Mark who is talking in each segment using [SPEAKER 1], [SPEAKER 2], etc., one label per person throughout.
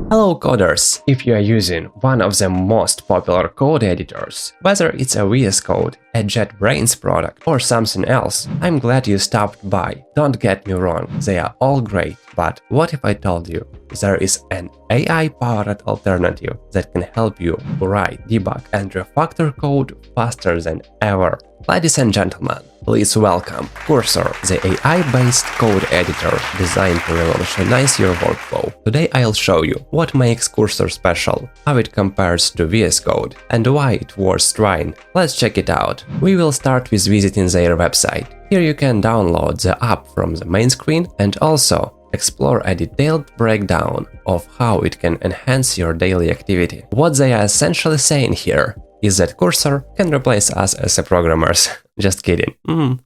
[SPEAKER 1] Hello coders! If you are using one of the most popular code editors, whether it's a VS Code, a JetBrains product or something else, I'm glad you stopped by. Don't get me wrong, they are all great, but what if I told you there is an AI-powered alternative that can help you write, debug and refactor code faster than ever? Ladies and gentlemen, please welcome Cursor, the AI-based code editor designed to revolutionize your workflow. Today I'll show you what makes Cursor special, how it compares to VS Code, and why it's worth trying. Let's check it out. We will start with visiting their website. Here you can download the app from the main screen and also explore a detailed breakdown of how it can enhance your daily activity. What they are essentially saying here is that Cursor can replace us as programmers. Just kidding.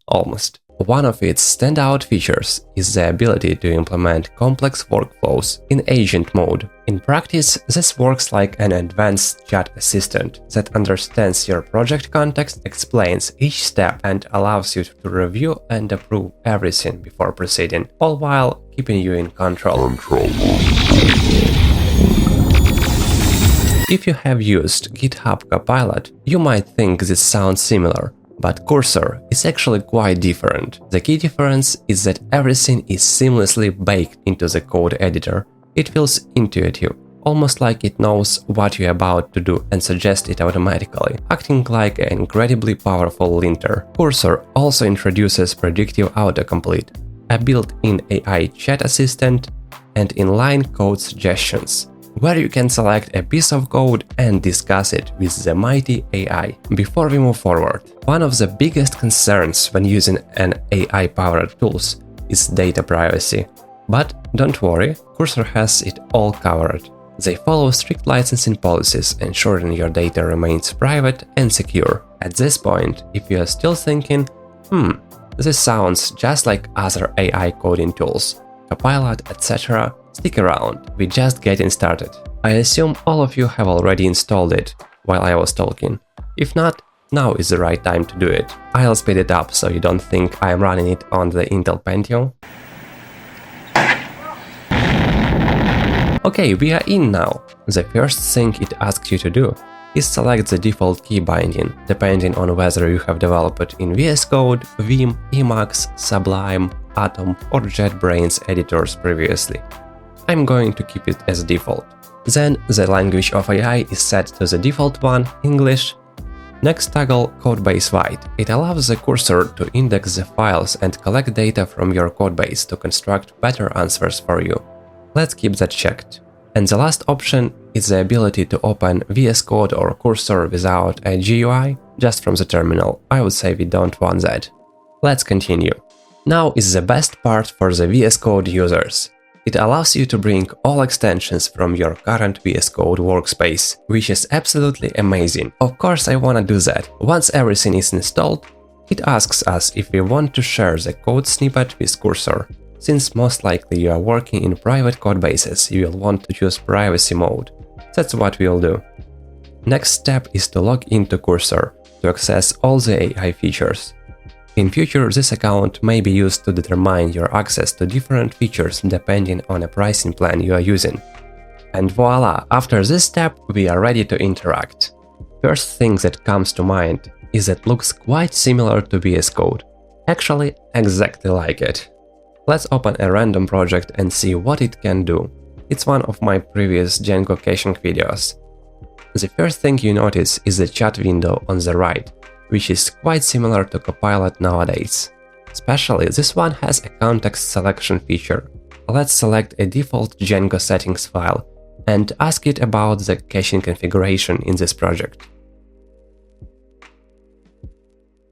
[SPEAKER 1] Almost. One of its standout features is the ability to implement complex workflows in agent mode. In practice, this works like an advanced chat assistant that understands your project context, explains each step, and allows you to review and approve everything before proceeding, all while keeping you in control. If you have used GitHub Copilot, you might think this sounds similar, but Cursor is actually quite different. The key difference is that everything is seamlessly baked into the code editor. It feels intuitive, almost like it knows what you're about to do and suggests it automatically, acting like an incredibly powerful linter. Cursor also introduces predictive autocomplete, a built-in AI chat assistant, and inline code suggestions, where you can select a piece of code and discuss it with the mighty AI. Before we move forward, one of the biggest concerns when using an AI-powered tools is data privacy. But don't worry, Cursor has it all covered. They follow strict licensing policies, ensuring your data remains private and secure. At this point, if you are still thinking, this sounds just like other AI coding tools, Copilot, etc., stick around, we're just getting started. I assume all of you have already installed it while I was talking. If not, now is the right time to do it. I'll speed it up so you don't think I'm running it on the Intel Pentium. Okay, we are in now. The first thing it asks you to do is select the default key binding, depending on whether you have developed in VS Code, Vim, Emacs, Sublime, Atom or JetBrains editors previously. I'm going to keep it as default. Then the language of AI is set to the default one, English. Next, toggle Codebase Wide. It allows the cursor to index the files and collect data from your codebase to construct better answers for you. Let's keep that checked. And the last option is the ability to open VS Code or Cursor without a GUI, just from the terminal. I would say we don't want that. Let's continue. Now is the best part for the VS Code users. It allows you to bring all extensions from your current VS Code workspace, which is absolutely amazing. Of course I wanna do that. Once everything is installed, it asks us if we want to share the code snippet with Cursor. Since most likely you are working in private codebases, you will want to choose privacy mode. That's what we'll do. Next step is to log into Cursor to access all the AI features. In future, this account may be used to determine your access to different features depending on a pricing plan you are using. And voila, after this step, we are ready to interact. First thing that comes to mind is that it looks quite similar to VS Code. Actually, exactly like it. Let's open a random project and see what it can do. It's one of my previous Django caching videos. The first thing you notice is the chat window on the right, which is quite similar to Copilot nowadays. Especially this one has a context selection feature. Let's select a default Django settings file and ask it about the caching configuration in this project.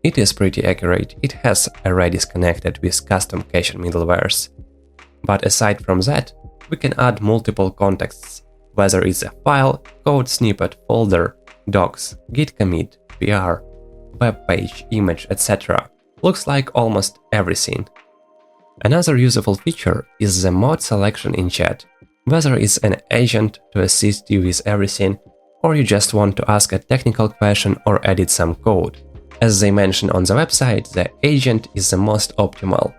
[SPEAKER 1] It is pretty accurate, it has a Redis connected with custom caching middlewares. But aside from that, we can add multiple contexts, whether it's a file, code snippet, folder, docs, git commit, PR, web page, image, etc. Looks like almost everything. Another useful feature is the mode selection in chat, whether it's an agent to assist you with everything, or you just want to ask a technical question or edit some code. As they mention on the website, the agent is the most optimal.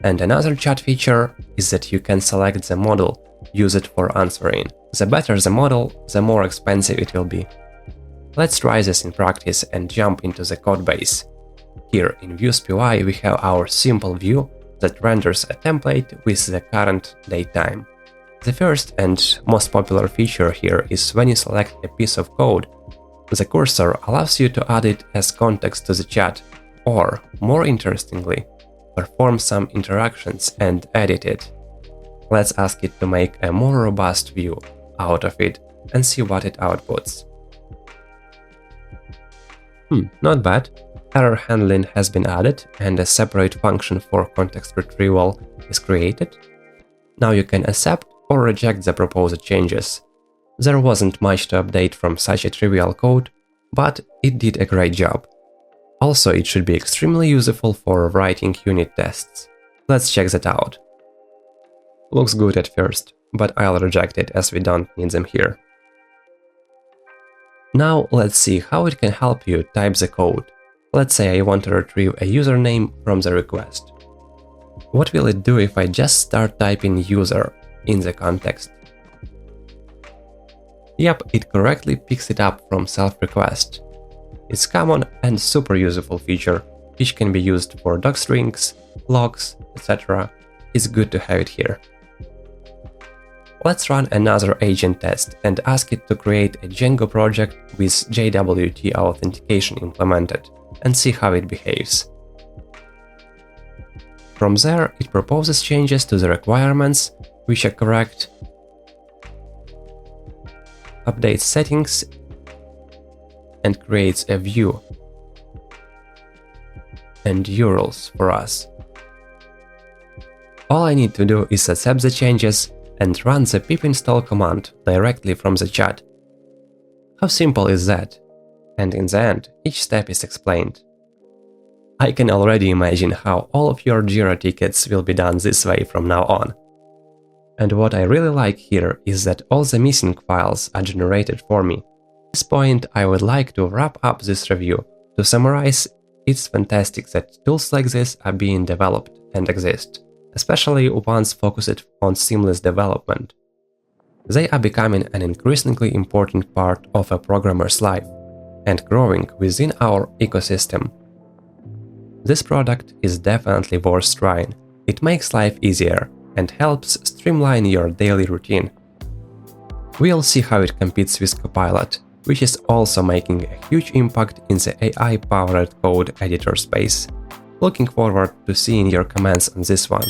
[SPEAKER 1] And another chat feature is that you can select the model, use it for answering. The better the model, the more expensive it will be. Let's try this in practice and jump into the codebase. Here in Views UI we have our simple view that renders a template with the current date time. The first and most popular feature here is when you select a piece of code, the cursor allows you to add it as context to the chat, or, more interestingly, perform some interactions and edit it. Let's ask it to make a more robust view out of it and see what it outputs. Not bad. Error handling has been added and a separate function for context retrieval is created. Now you can accept or reject the proposed changes. There wasn't much to update from such a trivial code, but it did a great job. Also, it should be extremely useful for writing unit tests. Let's check that out. Looks good at first, but I'll reject it as we don't need them here. Now let's see how it can help you type the code. Let's say I want to retrieve a username from the request. What will it do if I just start typing user in the context? Yep, it correctly picks it up from self-request. It's common and super useful feature, which can be used for docstrings, logs, etc. It's good to have it here. Let's run another agent test and ask it to create a Django project with JWT authentication implemented and see how it behaves. From there, it proposes changes to the requirements, which are correct, updates settings, and creates a view and URLs for us. All I need to do is accept the changes and run the pip install command directly from the chat. How simple is that? And in the end, each step is explained. I can already imagine how all of your Jira tickets will be done this way from now on. And what I really like here is that all the missing files are generated for me. At this point, I would like to wrap up this review. To summarize, it's fantastic that tools like this are being developed and exist, especially ones focused on seamless development. They are becoming an increasingly important part of a programmer's life and growing within our ecosystem. This product is definitely worth trying. It makes life easier and helps streamline your daily routine. We'll see how it competes with Copilot, which is also making a huge impact in the AI-powered code editor space. Looking forward to seeing your comments on this one.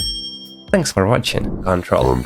[SPEAKER 1] Thanks for watching. Control.